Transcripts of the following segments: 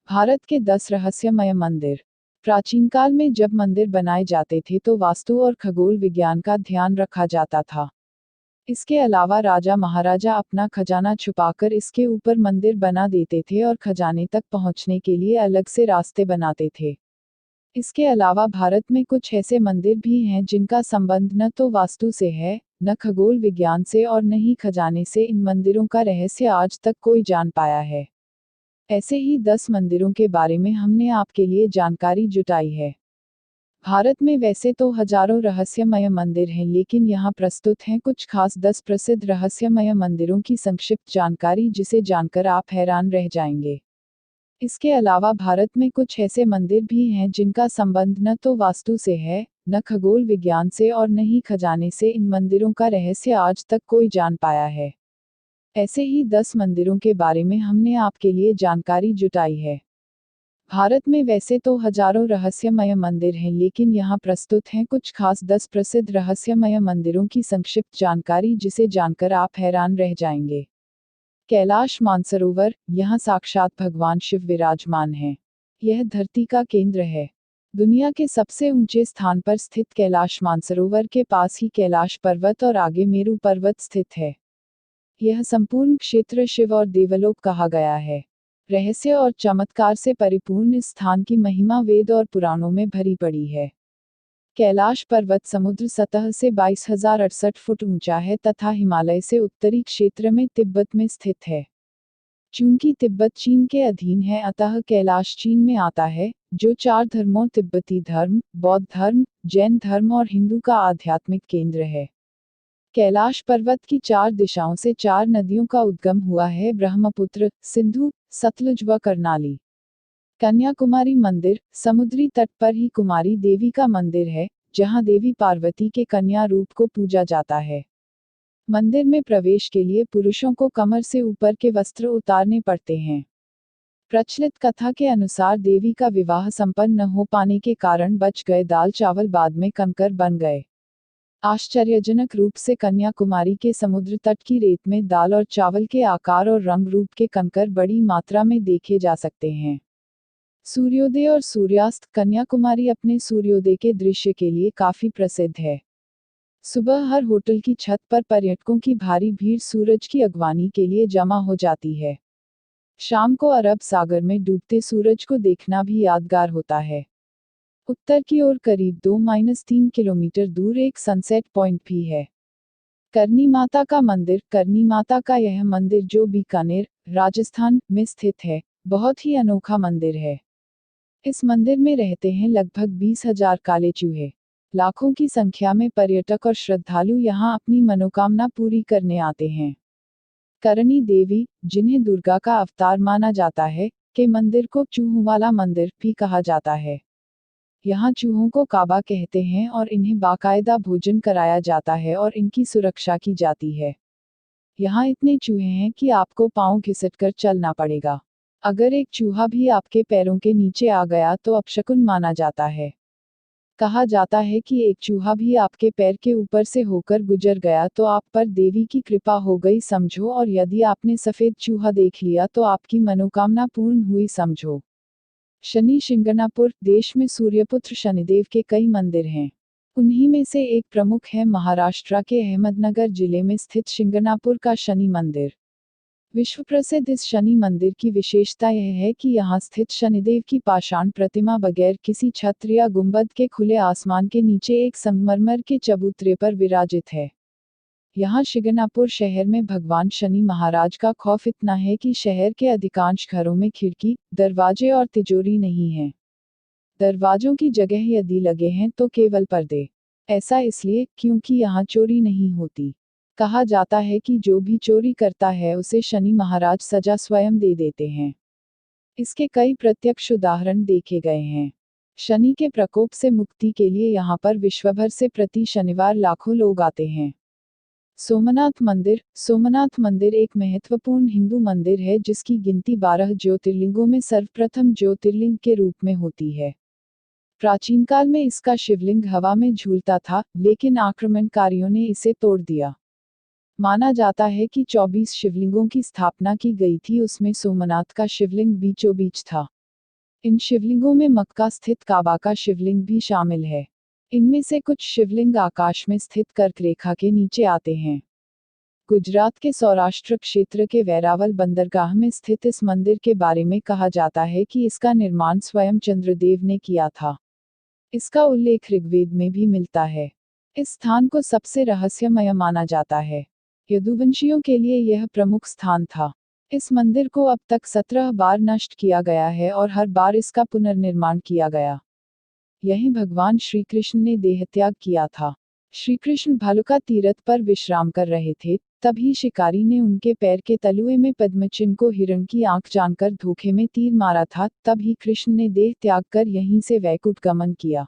भारत के 10 रहस्यमय मंदिर। प्राचीन काल में जब मंदिर बनाए जाते थे तो वास्तु और खगोल विज्ञान का ध्यान रखा जाता था। इसके अलावा राजा महाराजा अपना खजाना छुपाकर इसके ऊपर मंदिर बना देते थे और खजाने तक पहुंचने के लिए अलग से रास्ते बनाते थे। इसके अलावा भारत में कुछ ऐसे मंदिर भी हैं जिनका संबंध न तो वास्तु से है, न खगोल विज्ञान से और न ही खजाने से। इन मंदिरों का रहस्य आज तक कोई जान पाया है। ऐसे ही 10 मंदिरों के बारे में हमने आपके लिए जानकारी जुटाई है। भारत में वैसे तो हजारों रहस्यमय मंदिर हैं, लेकिन यहाँ प्रस्तुत हैं कुछ खास 10 प्रसिद्ध रहस्यमय मंदिरों की संक्षिप्त जानकारी, जिसे जानकर आप हैरान रह जाएंगे। इसके अलावा भारत में कुछ ऐसे मंदिर भी हैं जिनका संबंध न तो वास्तु से है, न खगोल विज्ञान से और न ही खजाने से। इन मंदिरों का रहस्य आज तक कोई जान पाया है। ऐसे ही 10 मंदिरों के बारे में हमने आपके लिए जानकारी जुटाई है। भारत में वैसे तो हजारों रहस्यमय मंदिर हैं, लेकिन यहाँ प्रस्तुत हैं कुछ खास 10 प्रसिद्ध रहस्यमय मंदिरों की संक्षिप्त जानकारी, जिसे जानकर आप हैरान रह जाएंगे। कैलाश मानसरोवर, यहाँ साक्षात भगवान शिव विराजमान हैं। यह धरती का केंद्र है। दुनिया के सबसे ऊंचे स्थान पर स्थित कैलाश मानसरोवर के पास ही कैलाश पर्वत और आगे मेरू पर्वत स्थित है। यह संपूर्ण क्षेत्र शिव और देवलोक कहा गया है। रहस्य और चमत्कार से परिपूर्ण इस स्थान की महिमा वेद और पुराणों में भरी पड़ी है। कैलाश पर्वत समुद्र सतह से 22,068 फुट ऊंचा है तथा हिमालय से उत्तरी क्षेत्र में तिब्बत में स्थित है। चूंकि तिब्बत चीन के अधीन है, अतः कैलाश चीन में आता है, जो 4 धर्मों तिब्बती धर्म, बौद्ध धर्म, जैन धर्म और हिंदू का आध्यात्मिक केंद्र है। कैलाश पर्वत की 4 दिशाओं से 4 नदियों का उद्गम हुआ है: ब्रह्मपुत्र, सिंधु, सतलुज व कर्णाली। कन्याकुमारी मंदिर, समुद्री तट पर ही कुमारी देवी का मंदिर है, जहां देवी पार्वती के कन्या रूप को पूजा जाता है। मंदिर में प्रवेश के लिए पुरुषों को कमर से ऊपर के वस्त्र उतारने पड़ते हैं। प्रचलित कथा के अनुसार देवी का विवाह संपन्न न हो पाने के कारण बच गए दाल चावल बाद में कंकर बन गए। आश्चर्यजनक रूप से कन्याकुमारी के समुद्र तट की रेत में दाल और चावल के आकार और रंग रूप के कंकर बड़ी मात्रा में देखे जा सकते हैं। सूर्योदय और सूर्यास्त, कन्याकुमारी अपने सूर्योदय के दृश्य के लिए काफी प्रसिद्ध है। सुबह हर होटल की छत पर पर्यटकों की भारी भीड़ सूरज की अगवानी के लिए जमा हो जाती है। शाम को अरब सागर में डूबते सूरज को देखना भी यादगार होता है। उत्तर की ओर करीब 2-3 किलोमीटर दूर एक सनसेट पॉइंट भी है। करनी माता का मंदिर, करनी माता का यह मंदिर जो बीकानेर, राजस्थान में स्थित है, बहुत ही अनोखा मंदिर है। इस मंदिर में रहते हैं लगभग 20,000 काले चूहे। लाखों की संख्या में पर्यटक और श्रद्धालु यहाँ अपनी मनोकामना पूरी करने आते हैं। करणी देवी, जिन्हें दुर्गा का अवतार माना जाता है, के मंदिर को चूहों वाला मंदिर भी कहा जाता है। यहाँ चूहों को काबा कहते हैं और इन्हें बाकायदा भोजन कराया जाता है और इनकी सुरक्षा की जाती है। यहाँ इतने चूहे हैं कि आपको पांव घिसटकर चलना पड़ेगा। अगर एक चूहा भी आपके पैरों के नीचे आ गया तो अपशकुन माना जाता है। कहा जाता है कि एक चूहा भी आपके पैर के ऊपर से होकर गुजर गया तो आप पर देवी की कृपा हो गई समझो, और यदि आपने सफेद चूहा देख लिया तो आपकी मनोकामना पूर्ण हुई समझो। शनि शिंगणापुर, देश में सूर्यपुत्र शनिदेव के कई मंदिर हैं। उन्हीं में से एक प्रमुख है महाराष्ट्र के अहमदनगर जिले में स्थित शिंगणापुर का शनि मंदिर। विश्व प्रसिद्ध इस शनि मंदिर की विशेषता यह है कि यहाँ स्थित शनिदेव की पाषाण प्रतिमा बगैर किसी छत्र या गुंबद के खुले आसमान के नीचे एक संगमरमर के चबूतरे पर विराजित है। यहाँ शिंगणापुर शहर में भगवान शनि महाराज का खौफ इतना है कि शहर के अधिकांश घरों में खिड़की, दरवाजे और तिजोरी नहीं है। दरवाजों की जगह यदि लगे हैं तो केवल पर्दे। ऐसा इसलिए क्योंकि यहाँ चोरी नहीं होती। कहा जाता है कि जो भी चोरी करता है उसे शनि महाराज सजा स्वयं दे देते हैं। इसके कई प्रत्यक्ष उदाहरण देखे गए हैं। शनि के प्रकोप से मुक्ति के लिए यहाँ पर विश्वभर से प्रति शनिवार लाखों लोग आते हैं। सोमनाथ मंदिर, सोमनाथ मंदिर एक महत्वपूर्ण हिंदू मंदिर है जिसकी गिनती 12 ज्योतिर्लिंगों में सर्वप्रथम ज्योतिर्लिंग के रूप में होती है। प्राचीन काल में इसका शिवलिंग हवा में झूलता था, लेकिन आक्रमणकारियों ने इसे तोड़ दिया। माना जाता है कि 24 शिवलिंगों की स्थापना की गई थी, उसमें सोमनाथ का शिवलिंग बीचों बीच था। इन शिवलिंगों में मक्का स्थित काबा का शिवलिंग भी शामिल है। इनमें से कुछ शिवलिंग आकाश में स्थित कर्क रेखा के नीचे आते हैं। गुजरात के सौराष्ट्र क्षेत्र के वेरावल बंदरगाह में स्थित इस मंदिर के बारे में कहा जाता है कि इसका निर्माण स्वयं चंद्रदेव ने किया था। इसका उल्लेख ऋग्वेद में भी मिलता है। इस स्थान को सबसे रहस्यमय माना जाता है। यदुवंशियों के लिए यह प्रमुख स्थान था। इस मंदिर को अब तक 17 बार नष्ट किया गया है और हर बार इसका पुनर्निर्माण किया गया। यहीं भगवान श्री कृष्ण ने देहत्याग किया था। श्री कृष्ण भालुका तीर्थ पर विश्राम कर रहे थे, तभी शिकारी ने उनके पैर के तलुए में पद्मचिन्ह को हिरण की आंख जानकर धोखे में तीर मारा था। तभी कृष्ण ने देह त्याग कर यहीं से वैकुंठ गमन किया।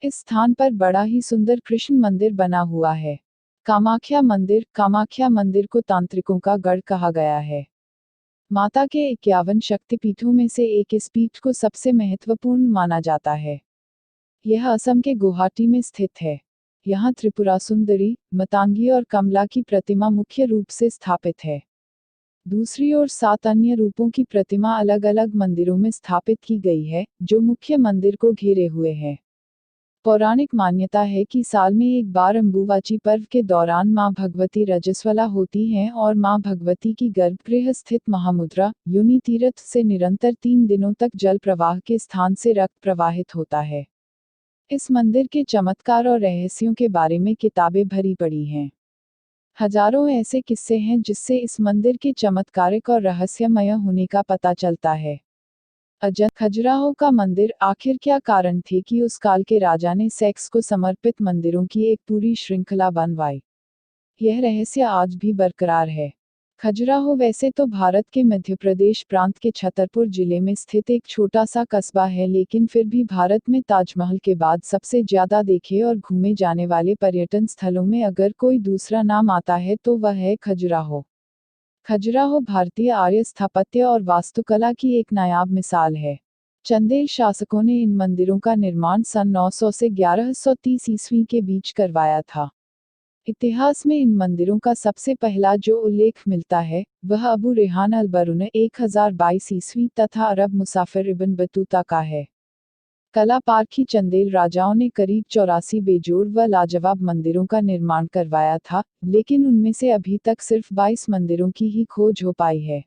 इस स्थान पर बड़ा ही सुंदर कृष्ण मंदिर बना हुआ है। कामाख्या मंदिर को तांत्रिकों का गढ़ कहा गया है। माता के 51 शक्तिपीठों में से एक इस पीठ को सबसे महत्वपूर्ण माना जाता है। यह असम के गुवाहाटी में स्थित है। यहाँ त्रिपुरा सुंदरी, मतंगी और कमला की प्रतिमा मुख्य रूप से स्थापित है। दूसरी ओर 7 अन्य रूपों की प्रतिमा अलग अलग मंदिरों में स्थापित की गई है, जो मुख्य मंदिर को घेरे हुए है। पौराणिक मान्यता है कि साल में एक बार अम्बुवाची पर्व के दौरान मां भगवती रजस्वला होती हैं और मां भगवती की गर्भगृह स्थित महामुद्रा योनि तीर्थ से निरंतर 3 दिनों तक जल प्रवाह के स्थान से रक्त प्रवाहित होता है। इस मंदिर के चमत्कार और रहस्यों के बारे में किताबें भरी पड़ी हैं। हजारों ऐसे किस्से हैं जिससे इस मंदिर के चमत्कारिक और रहस्यमय होने का पता चलता है। खजुराहो का मंदिर, आखिर क्या कारण थे कि उस काल के राजा ने सेक्स को समर्पित मंदिरों की एक पूरी श्रृंखला बनवाई? यह रहस्य आज भी बरकरार है। खजुराहो वैसे तो भारत के मध्य प्रदेश प्रांत के छतरपुर जिले में स्थित एक छोटा सा कस्बा है, लेकिन फिर भी भारत में ताजमहल के बाद सबसे ज्यादा देखे और घूमे जाने वाले पर्यटन स्थलों में अगर कोई दूसरा नाम आता है तो वह है खजुराहो। खजुराहो भारतीय आर्य स्थापत्य और वास्तुकला की एक नायाब मिसाल है। चंदेल शासकों ने इन मंदिरों का निर्माण सन 900 से 1130 ईस्वी के बीच करवाया था। इतिहास में इन मंदिरों का सबसे पहला जो उल्लेख मिलता है, वह अबू रेहान अल बरून 1022 ईस्वी तथा अरब मुसाफिर इब्न बतूता का है। कला पारखी चंदेल राजाओं ने करीब 84 बेजोड़ व लाजवाब मंदिरों का निर्माण करवाया था, लेकिन उनमें से अभी तक सिर्फ 22 मंदिरों की ही खोज हो पाई है।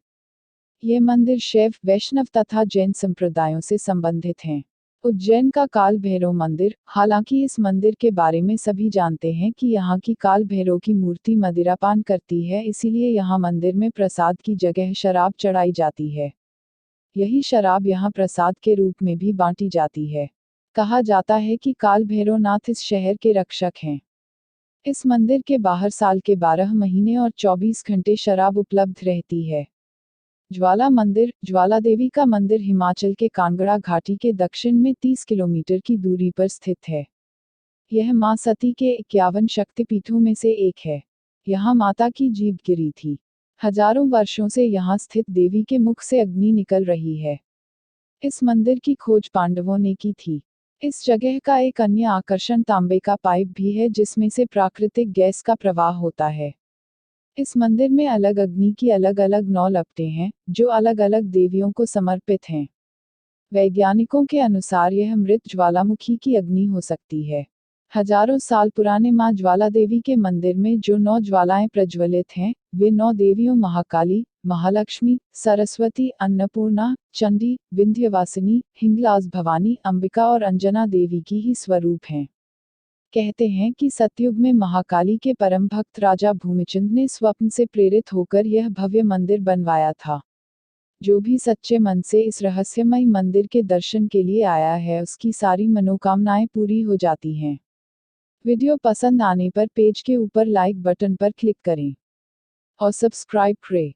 ये मंदिर शैव, वैष्णव तथा जैन संप्रदायों से संबंधित हैं। उज्जैन का काल भैरव मंदिर, हालांकि इस मंदिर के बारे में सभी जानते हैं कि यहाँ की काल भैरव की मूर्ति मदिरापान करती है, इसीलिए यहाँ मंदिर में प्रसाद की जगह शराब चढ़ाई जाती है। यही शराब यहाँ प्रसाद के रूप में भी बांटी जाती है। कहा जाता है कि काल भैरवनाथ इस शहर के रक्षक हैं। इस मंदिर के बाहर साल के 12 महीने और 24 घंटे शराब उपलब्ध रहती है। ज्वाला मंदिर, ज्वाला देवी का मंदिर हिमाचल के कांगड़ा घाटी के दक्षिण में 30 किलोमीटर की दूरी पर स्थित है। यह मां सती के 51 शक्तिपीठों में से एक है। यहाँ माता की जीभ गिरी थी। हजारों वर्षों से यहाँ स्थित देवी के मुख से अग्नि निकल रही है। इस मंदिर की खोज पांडवों ने की थी। इस जगह का एक अन्य आकर्षण तांबे का पाइप भी है, जिसमें से प्राकृतिक गैस का प्रवाह होता है। इस मंदिर में अलग अग्नि की अलग अलग 9 लपटें हैं, जो अलग अलग देवियों को समर्पित हैं। वैज्ञानिकों के अनुसार यह मृत ज्वालामुखी की अग्नि हो सकती है। हजारों साल पुराने मां ज्वाला देवी के मंदिर में जो 9 ज्वालाएं प्रज्वलित हैं, वे 9 देवियों महाकाली, महालक्ष्मी, सरस्वती, अन्नपूर्णा, चंडी, विंध्यवासिनी, हिंगलाज भवानी, अंबिका और अंजना देवी की ही स्वरूप हैं। कहते हैं कि सतयुग में महाकाली के परम भक्त राजा भूमिचंद ने स्वप्न से प्रेरित होकर यह भव्य मंदिर बनवाया था। जो भी सच्चे मन से इस रहस्यमय मंदिर के दर्शन के लिए आया है, उसकी सारी मनोकामनाएं पूरी हो जाती हैं। वीडियो पसंद आने पर पेज के ऊपर लाइक बटन पर क्लिक करें और सब्सक्राइब करें।